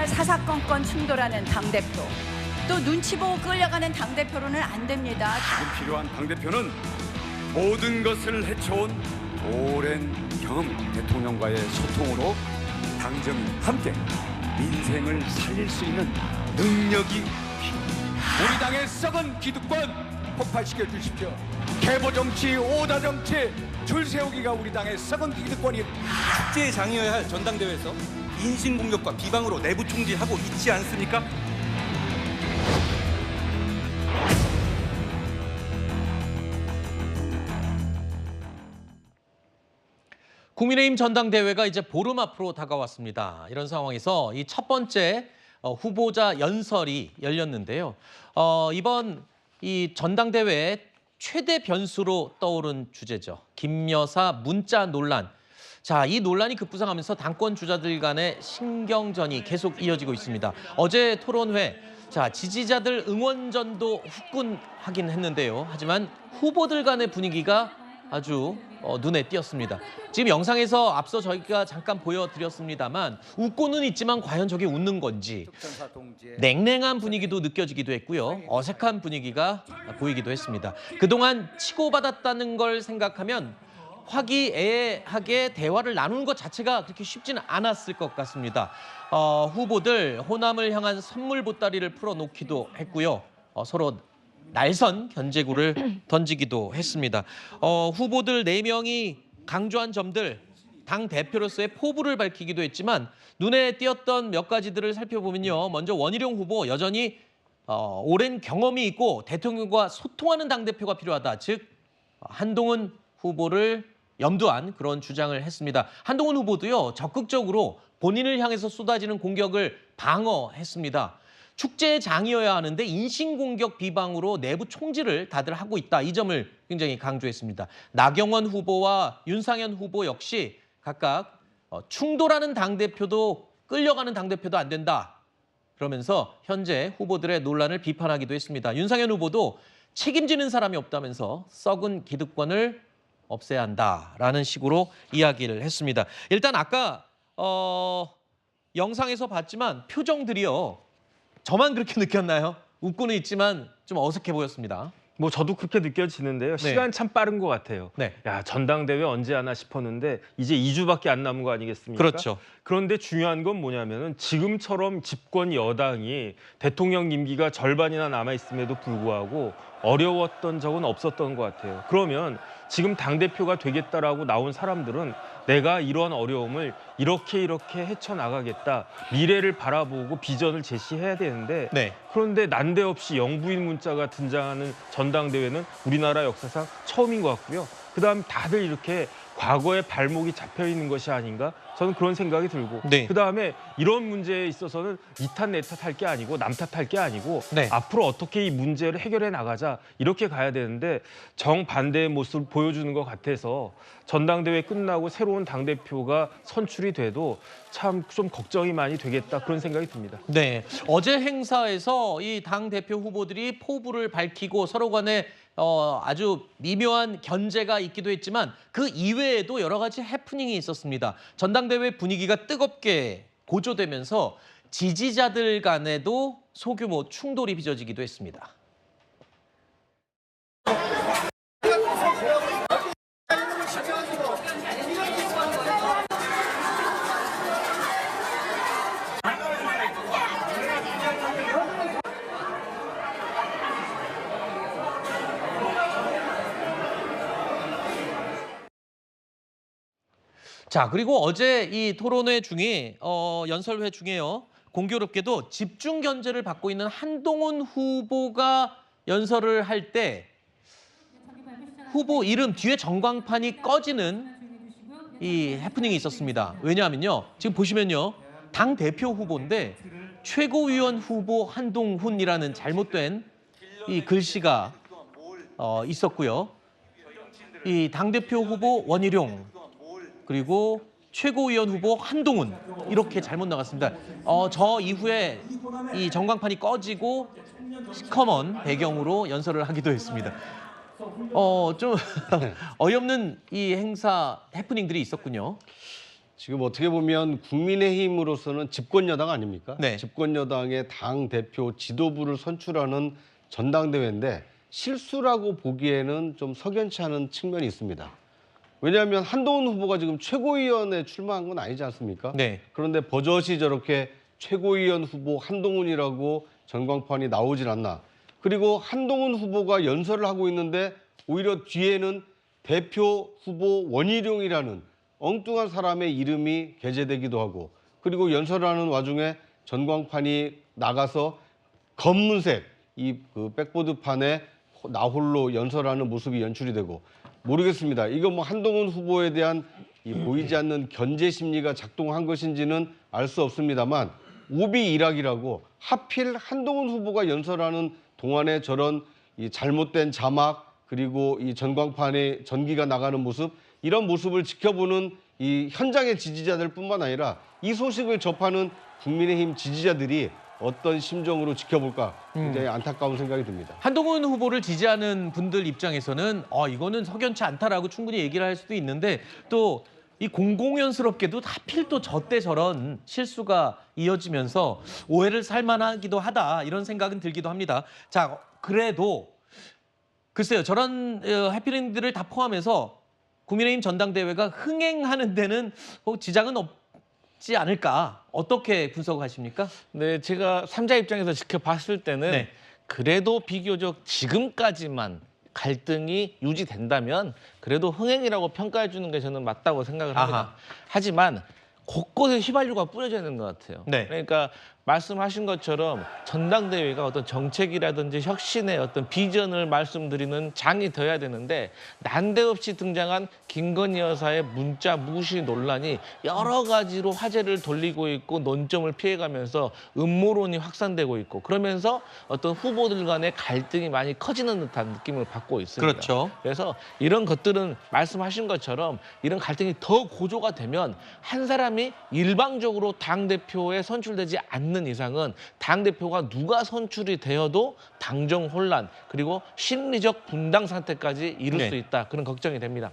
사사건건 충돌하는 당대표, 또 눈치 보고 끌려가는 당대표로는 안 됩니다. 지금 필요한 당대표는 모든 것을 헤쳐온 오랜 경험, 대통령과의 소통으로 당정이 함께 민생을 살릴 수 있는 능력이 필요합니다. 우리 당의 썩은 기득권 폭발시켜 주십시오. 개보 정치, 오다 정치, 줄 세우기가 우리 당의 썩은 기득권이 축제의 장이어야 할 전당대회에서 인신공격과 비방으로 내부 총질하고 있지 않습니까? 국민의힘 전당대회가 이제 보름 앞으로 다가왔습니다. 이런 상황에서 이 첫 번째 후보자 연설이 열렸는데요. 이번 이 전당대회의 최대 변수로 떠오른 주제죠. 김 여사 문자 논란. 자, 이 논란이 급부상하면서 당권 주자들 간의 신경전이 계속 이어지고 있습니다. 어제 토론회, 자, 지지자들 응원전도 후끈하긴 했는데요. 하지만 후보들 간의 분위기가 아주 눈에 띄었습니다. 지금 영상에서 앞서 저희가 잠깐 보여드렸습니다만 웃고는 있지만 과연 저게 웃는 건지 냉랭한 분위기도 느껴지기도 했고요. 어색한 분위기가 보이기도 했습니다. 그동안 치고받았다는 걸 생각하면 화기애애하게 대화를 나누는 것 자체가 그렇게 쉽지는 않았을 것 같습니다. 후보들 호남을 향한 선물 보따리를 풀어놓기도 했고요. 서로 날선 견제구를 던지기도 했습니다. 후보들 4명이 강조한 점들, 당 대표로서의 포부를 밝히기도 했지만 눈에 띄었던 몇 가지들을 살펴보면요. 먼저 원희룡 후보 여전히 오랜 경험이 있고 대통령과 소통하는 당대표가 필요하다. 즉 한동훈 후보를 염두한 그런 주장을 했습니다. 한동훈 후보도요. 적극적으로 본인을 향해서 쏟아지는 공격을 방어했습니다. 축제의 장이어야 하는데 인신공격 비방으로 내부 총질을 다들 하고 있다. 이 점을 굉장히 강조했습니다. 나경원 후보와 윤상현 후보 역시 각각 충돌하는 당대표도 끌려가는 당대표도 안 된다. 그러면서 현재 후보들의 논란을 비판하기도 했습니다. 윤상현 후보도 책임지는 사람이 없다면서 썩은 기득권을 없애야 한다라는 식으로 이야기를 했습니다. 일단 아까 영상에서 봤지만 표정들이요. 저만 그렇게 느꼈나요? 웃고는 있지만 좀 어색해 보였습니다. 뭐 저도 그렇게 느껴지는데요. 시간 참 빠른 것 같아요. 네. 야, 전당대회 언제 하나 싶었는데 이제 2주밖에 안 남은 거 아니겠습니까? 그렇죠. 그런데 중요한 건 뭐냐면은 지금처럼 집권 여당이 대통령 임기가 절반이나 남아 있음에도 불구하고 어려웠던 적은 없었던 것 같아요. 그러면 지금 당대표가 되겠다라고 나온 사람들은 내가 이러한 어려움을 이렇게 헤쳐나가겠다. 미래를 바라보고 비전을 제시해야 되는데 네. 그런데 난데없이 영부인 문자가 등장하는 전당대회는 우리나라 역사상 처음인 것 같고요. 그다음 다들 이렇게 과거에 발목이 잡혀 있는 것이 아닌가? 저는 그런 생각이 들고 네. 그다음에 이런 문제에 있어서는 이 탓 내 탓 할 게 아니고 남 탓할 게 아니고 네. 앞으로 어떻게 이 문제를 해결해 나가자 이렇게 가야 되는데 정반대의 모습을 보여주는 것 같아서 전당대회 끝나고 새로운 당대표가 선출이 돼도 참 좀 걱정이 많이 되겠다 그런 생각이 듭니다. 네, 어제 행사에서 이 당 대표 후보들이 포부를 밝히고 서로 간에 아주 미묘한 견제가 있기도 했지만 그 이외에도 여러 가지 해프닝이 있었습니다. 전당대회 분위기가 뜨겁게 고조되면서 지지자들 간에도 소규모 충돌이 빚어지기도 했습니다. 자, 그리고 어제 이 토론회 중에 연설회 중에요. 공교롭게도 집중 견제를 받고 있는 한동훈 후보가 연설을 할 때 후보 이름 뒤에 전광판이 꺼지는 이 해프닝이 있었습니다. 왜냐하면요. 지금 보시면요. 당 대표 후보인데 최고위원 후보 한동훈이라는 잘못된 이 글씨가 있었고요. 이 당대표 후보 원희룡 그리고 최고위원 후보 한동훈 이렇게 잘못 나갔습니다. 저 이후에 이 전광판이 꺼지고 시커먼 배경으로 연설을 하기도 했습니다. 좀 어이없는 이 행사 해프닝들이 있었군요. 지금 어떻게 보면 국민의힘으로서는 집권 여당 아닙니까? 네. 집권 여당의 당 대표 지도부를 선출하는 전당대회인데 실수라고 보기에는 좀 석연치 않은 측면이 있습니다. 왜냐하면 한동훈 후보가 지금 최고위원에 출마한 건 아니지 않습니까? 네. 그런데 버젓이 저렇게 최고위원 후보 한동훈이라고 전광판이 나오질 않나. 그리고 한동훈 후보가 연설을 하고 있는데 오히려 뒤에는 대표 후보 원희룡이라는 엉뚱한 사람의 이름이 게재되기도 하고, 그리고 연설하는 와중에 전광판이 나가서 검은색 그 백보드판에 나홀로 연설하는 모습이 연출이 되고, 모르겠습니다. 이거 뭐 한동훈 후보에 대한 이 보이지 않는 견제 심리가 작동한 것인지는 알 수 없습니다만, 오비일학이라고 하필 한동훈 후보가 연설하는 동안에 저런 이 잘못된 자막, 그리고 이 전광판에 전기가 나가는 모습, 이런 모습을 지켜보는 이 현장의 지지자들뿐만 아니라 이 소식을 접하는 국민의힘 지지자들이 어떤 심정으로 지켜볼까 굉장히 안타까운 생각이 듭니다. 한동훈 후보를 지지하는 분들 입장에서는 이거는 석연치 않다라고 충분히 얘기를 할 수도 있는데, 또 이 공공연스럽게도 하필 또 저때 저런 실수가 이어지면서 오해를 살만하기도 하다, 이런 생각은 들기도 합니다. 자, 그래도 글쎄요, 저런 해피랜드를 다 포함해서 국민의힘 전당대회가 흥행하는 데는 지장은 없지 않을까, 어떻게 분석하십니까? 네, 제가 삼자 입장에서 지켜봤을 때는 네. 그래도 비교적 지금까지만 갈등이 유지된다면 그래도 흥행이라고 평가해 주는 게 저는 맞다고 생각을 합니다. 아하. 하지만 곳곳에 휘발유가 뿌려져야 되는 것 같아요. 네. 그러니까 말씀하신 것처럼 전당대회가 어떤 정책이라든지 혁신의 어떤 비전을 말씀드리는 장이 되어야 되는데, 난데없이 등장한 김건희 여사의 문자 무시 논란이 여러 가지로 화제를 돌리고 있고 논점을 피해가면서 음모론이 확산되고 있고, 그러면서 어떤 후보들 간의 갈등이 많이 커지는 듯한 느낌을 받고 있습니다. 그렇죠. 그래서 이런 것들은 말씀하신 것처럼 이런 갈등이 더 고조가 되면 한 사람이 일방적으로 당대표에 선출되지 않는 이상은 당대표가 누가 선출이 되어도 당정 혼란, 그리고 심리적 분당 상태까지 이룰 네. 수 있다, 그런 걱정이 됩니다.